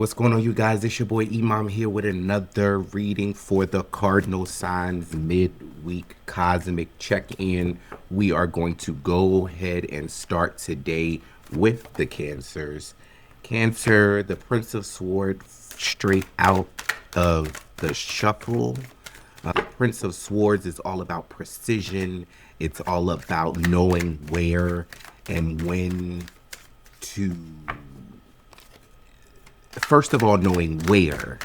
What's going on, you guys? It's your boy Imam here with another reading for the Cardinal signs midweek cosmic check-in. We are going to go ahead and start today with the Cancers. Cancer, the Prince of Swords, straight out of the shuffle. The Prince of Swords is all about precision. It's all about knowing where and when to, first of all, knowing where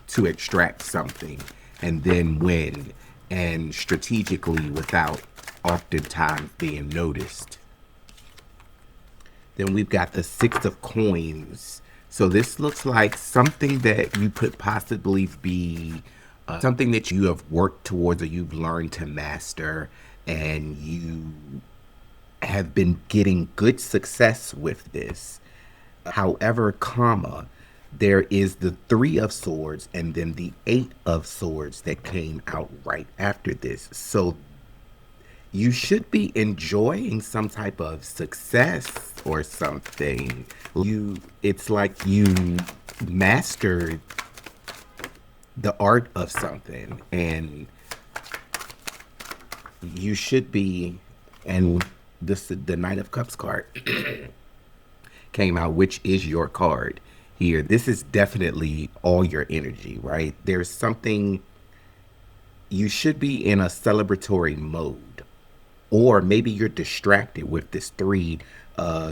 to extract something, and then when, and strategically without oftentimes being noticed. Then we've got the Six of Coins. So this looks like something that you could possibly be something that you have worked towards or you've learned to master, and you have been getting good success with this. However, there is the Three of Swords and then the Eight of Swords that came out right after this. So you should be enjoying some type of success or something. It's like you mastered the art of something, and you should be. And the Knight of Cups card came out, which is your card here. This is definitely all your energy, right? There's something, you should be in a celebratory mode, or maybe you're distracted with this Three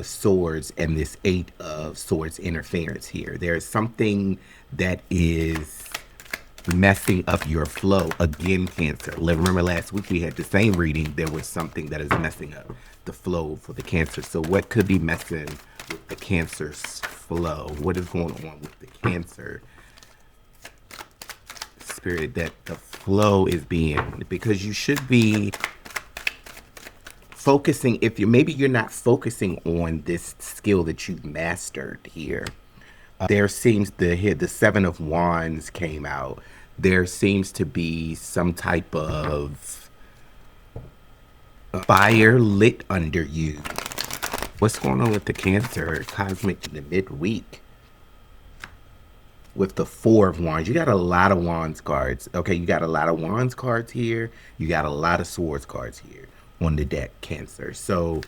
Swords and this Eight of Swords interference here. There's something that is messing up your flow. Again, Cancer. Remember last week we had the same reading. There was something that is messing up the flow for the Cancer. So what could be messing with the Cancer's flow? What is going on with the Cancer spirit that the flow is being? Because you should be focusing, if you're not focusing on this skill that you've mastered here. There seems the Seven of Wands came out. There seems to be some type of fire lit under you. What's going on with the Cancer cosmic in the midweek? With the Four of Wands, you got a lot of Wands cards. Okay, you got a lot of Wands cards here. You got a lot of Swords cards here on the deck, Cancer. So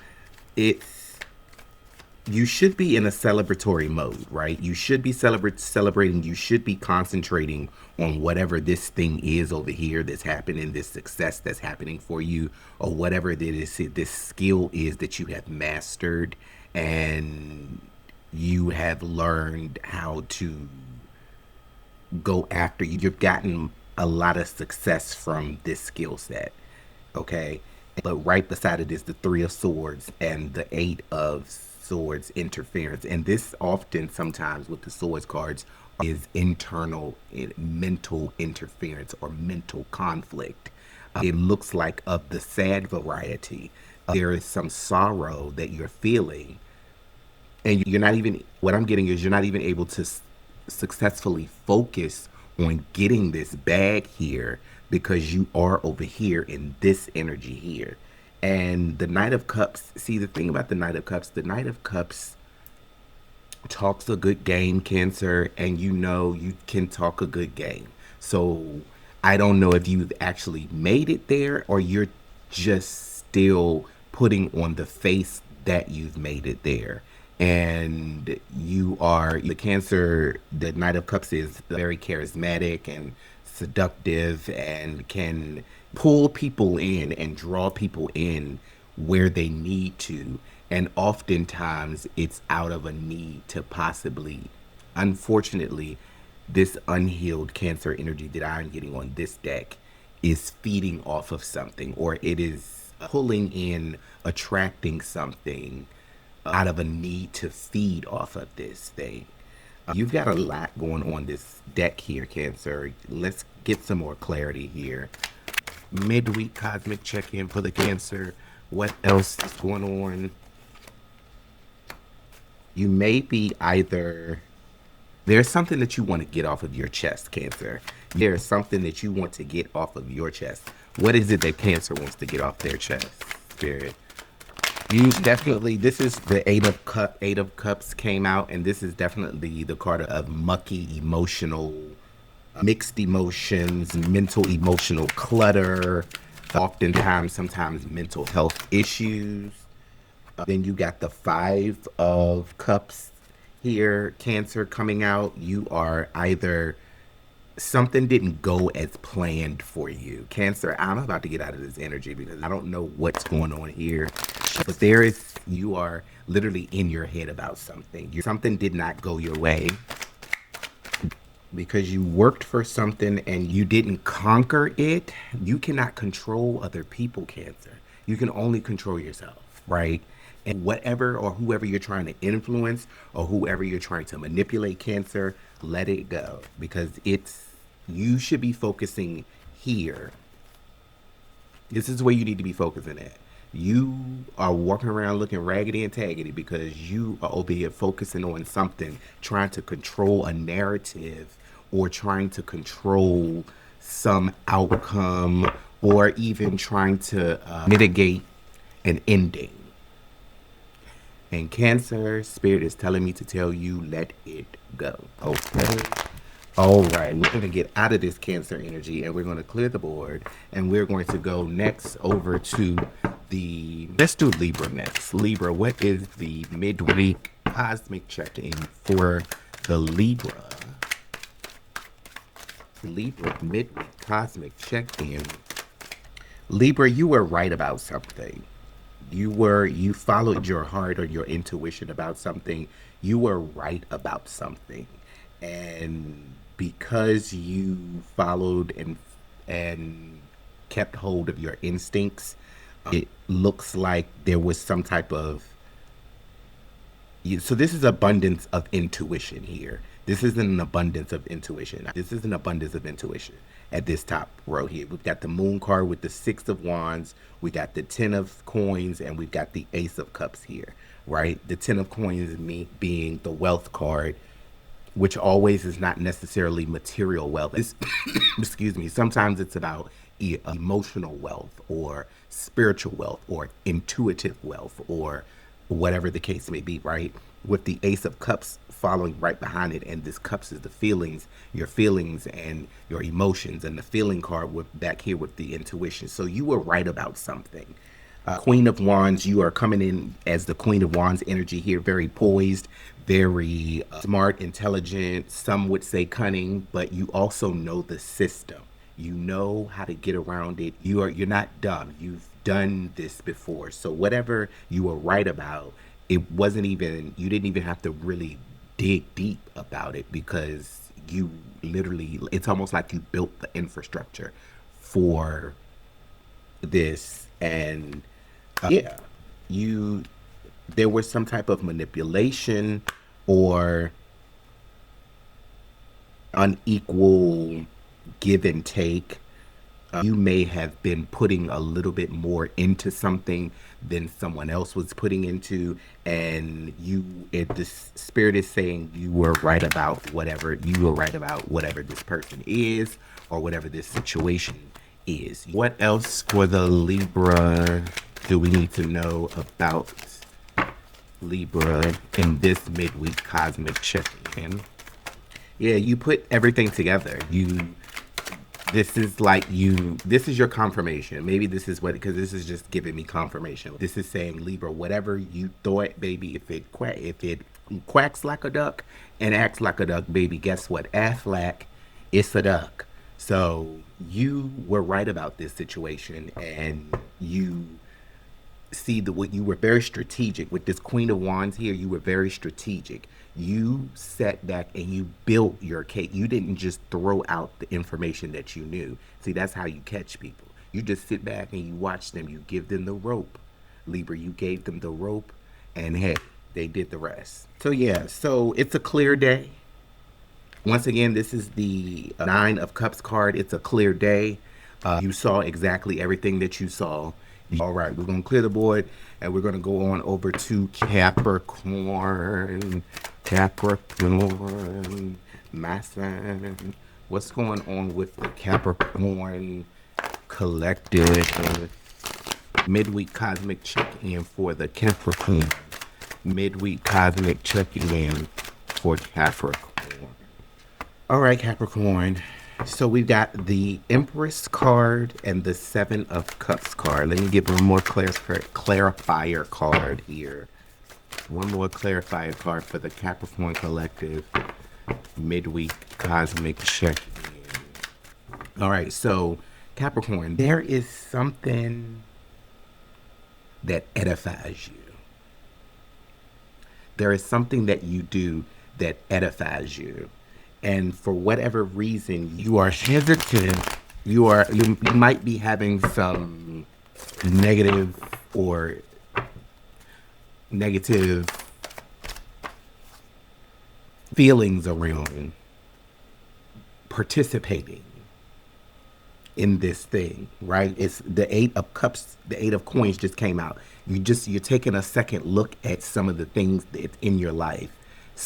you should be in a celebratory mode, right? You should be celebrating. You should be concentrating on whatever this thing is over here that's happening, this success that's happening for you, or whatever this skill is that you have mastered and you have learned how to go after. You've gotten a lot of success from this skill set, okay? But right beside it is the Three of Swords and the Eight of Swords interference. And this often, sometimes with the Swords cards, is internal mental interference or mental conflict. It looks like of the sad variety. There is some sorrow that you're feeling, and you're not even, what I'm getting is you're not even able to successfully focus on getting this bag here because you are over here in this energy here. And the Knight of Cups, see, the thing about the Knight of Cups talks a good game, Cancer, and you can talk a good game. So I don't know if you've actually made it there or you're just still putting on the face that you've made it there. And the Cancer, the Knight of Cups is very charismatic and seductive and can pull people in and draw people in where they need to. And oftentimes it's out of a need to possibly, unfortunately, this unhealed Cancer energy that I'm getting on this deck is feeding off of something, or it is pulling in, attracting something out of a need to feed off of this thing. You've got a lot going on this deck here, Cancer. Let's get some more clarity here. Midweek cosmic check-in for the Cancer. What else is going on? You may be there's something that you want to get off of your chest, Cancer. There's something that you want to get off of your chest. What is it that Cancer wants to get off their chest, Spirit? You definitely, this is the Eight of Cups came out, and this is definitely the card of mucky, emotional, mixed emotions, mental, emotional clutter, oftentimes, sometimes mental health issues. Then you got the Five of Cups here, Cancer coming out. You are either something didn't go as planned for you. Cancer, I'm about to get out of this energy because I don't know what's going on here. But you are literally in your head about something. Something did not go your way because you worked for something and you didn't conquer it. You cannot control other people, Cancer. You can only control yourself, right? And whatever or whoever you're trying to influence or whoever you're trying to manipulate, Cancer, let it go because you should be focusing here. This is where you need to be focusing at. You are walking around looking raggedy and taggedy because you are over here focusing on something, trying to control a narrative or trying to control some outcome or even trying to mitigate an ending. And Cancer, Spirit is telling me to tell you, let it go. Okay. All right, we're going to get out of this Cancer energy and we're going to clear the board and we're going to go next over to let's do Libra next. Libra, what is the midweek cosmic check-in for the Libra? Libra midweek cosmic check-in. Libra, you were right about something. You followed your heart or your intuition about something. You were right about something. And because you followed and kept hold of your instincts, it looks like there was some type of so this is abundance of intuition here. This isn't an abundance of intuition. This is an abundance of intuition at this top row here. We've got the Moon card with the Six of Wands. We got the Ten of Coins, and we've got the Ace of Cups here, right? The Ten of Coins being the wealth card, which always is not necessarily material wealth. Excuse me. Sometimes it's about emotional wealth or spiritual wealth or intuitive wealth or whatever the case may be, right? With the Ace of Cups following right behind it, and this Cups is the feelings, your feelings and your emotions, and the feeling card back here with the intuition. So you were right about something. Queen of Wands, you are coming in as the Queen of Wands energy here, very poised, very smart, intelligent, some would say cunning, but you also know the system. You know how to get around it. You're not dumb. You've done this before. So whatever you were right about, you didn't even have to really dig deep about it because you literally, it's almost like you built the infrastructure for this. And there was some type of manipulation or unequal give and take. You may have been putting a little bit more into something than someone else was putting into, and the Spirit is saying you were right about whatever this person is or whatever this situation is. What else for the Libra do we need to know about Libra in this midweek cosmic check-in? Yeah, you put everything together. This is your confirmation. Maybe this is because this is just giving me confirmation. This is saying, Libra, whatever you thought, baby, if it quacks like a duck and acts like a duck, baby, guess what? Aflac, it's a duck. So you were right about this situation, and you see what you were very strategic with this Queen of Wands here. You were very strategic. You sat back and you built your cake. You didn't just throw out the information that you knew. See, that's how you catch people. You just sit back and you watch them. You give them the rope. Libra, you gave them the rope, and hey, they did the rest. So yeah, so it's a clear day. Once again, this is the Nine of Cups card. It's a clear day. You saw exactly everything that you saw. All right, we're going to clear the board, and we're going to go on over to Capricorn. Capricorn, my son. What's going on with the Capricorn collective? Midweek cosmic check-in for the Capricorn. Midweek cosmic check-in for Capricorn. All right, Capricorn. So we've got the Empress card and the Seven of Cups card. Let me give one more clarifier card here. One more clarifier card for the Capricorn Collective midweek cosmic check-in. All right, so Capricorn, there is something that edifies you. There is something that you do that edifies you. And for whatever reason, you are hesitant. You might be having some negative or negative feelings around participating in this thing, right? It's the Eight of Cups, the Eight of Coins just came out. You're taking a second look at some of the things that in your life,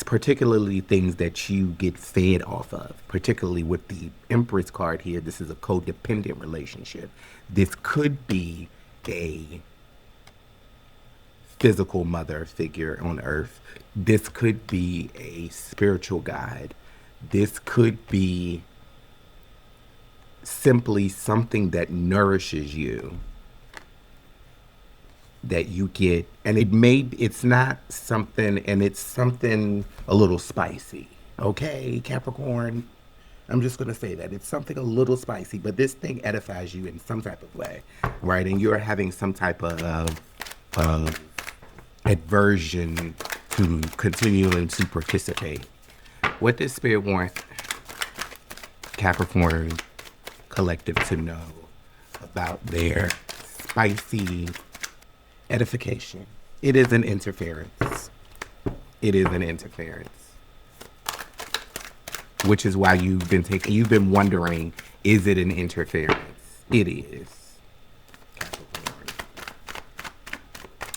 particularly things that you get fed off of, particularly with the Empress card here. This is a codependent relationship. This could be a physical mother figure on earth. This could be a spiritual guide. This could be simply something that nourishes you, that you get, and it's not something, and it's something a little spicy. Okay, Capricorn, I'm just going to say that it's something a little spicy, but this thing edifies you in some type of way, right? And you're having some type of aversion to continuing to participate. What does Spirit want Capricorn Collective to know about their spicy edification? It is an interference. It is an interference. Which is why you've been wondering, is it an interference? It is. Capricorn.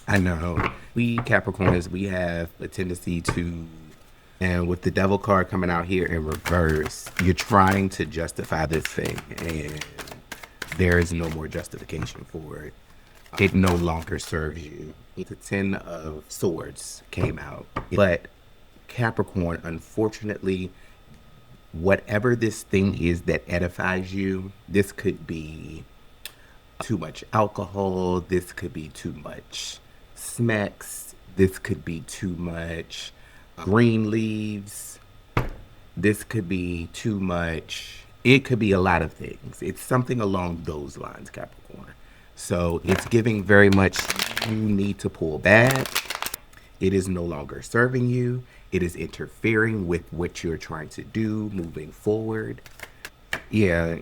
I know. We Capricorns, we have a tendency to, and with the Devil card coming out here in reverse, you're trying to justify this thing, and there is no more justification for it. It no longer serves you. The Ten of Swords came out. But Capricorn, unfortunately, whatever this thing is that edifies you, this could be too much alcohol, this could be too much smacks, this could be too much green leaves, this could be too much, it could be a lot of things. It's something along those lines, Capricorn. So it's giving very much you need to pull back. It is no longer serving you. It is interfering with what you're trying to do moving forward. Yeah,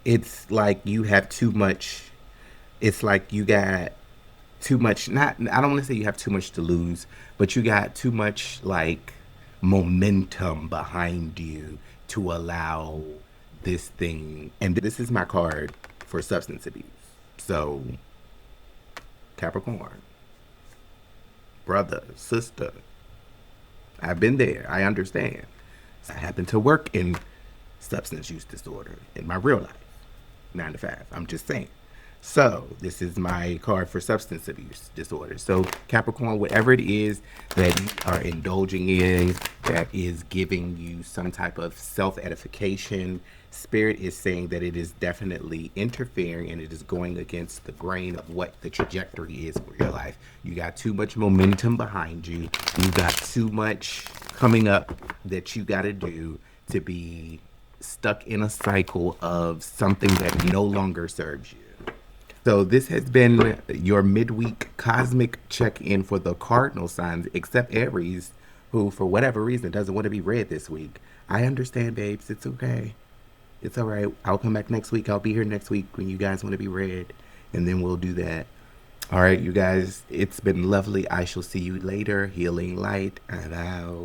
it's like you have too much. It's like you got too much, I don't want to say you have too much to lose, but you got too much like momentum behind you to allow this thing. And this is my card for substance abuse. So, Capricorn, brother, sister, I've been there. I understand. I happen to work in substance use disorder in my real life, 9 to 5. I'm just saying. So this is my card for substance abuse disorder. So Capricorn, whatever it is that you are indulging in, that is giving you some type of self-edification, Spirit is saying that it is definitely interfering and it is going against the grain of what the trajectory is for your life. You got too much momentum behind you. You got too much coming up that you got to do to be stuck in a cycle of something that no longer serves you. So this has been your midweek cosmic check-in for the cardinal signs, except Aries, who for whatever reason doesn't want to be read this week. I understand, babes. It's okay. It's all right. I'll come back next week. I'll be here next week when you guys want to be read, and then we'll do that. All right, you guys. It's been lovely. I shall see you later. Healing light and out.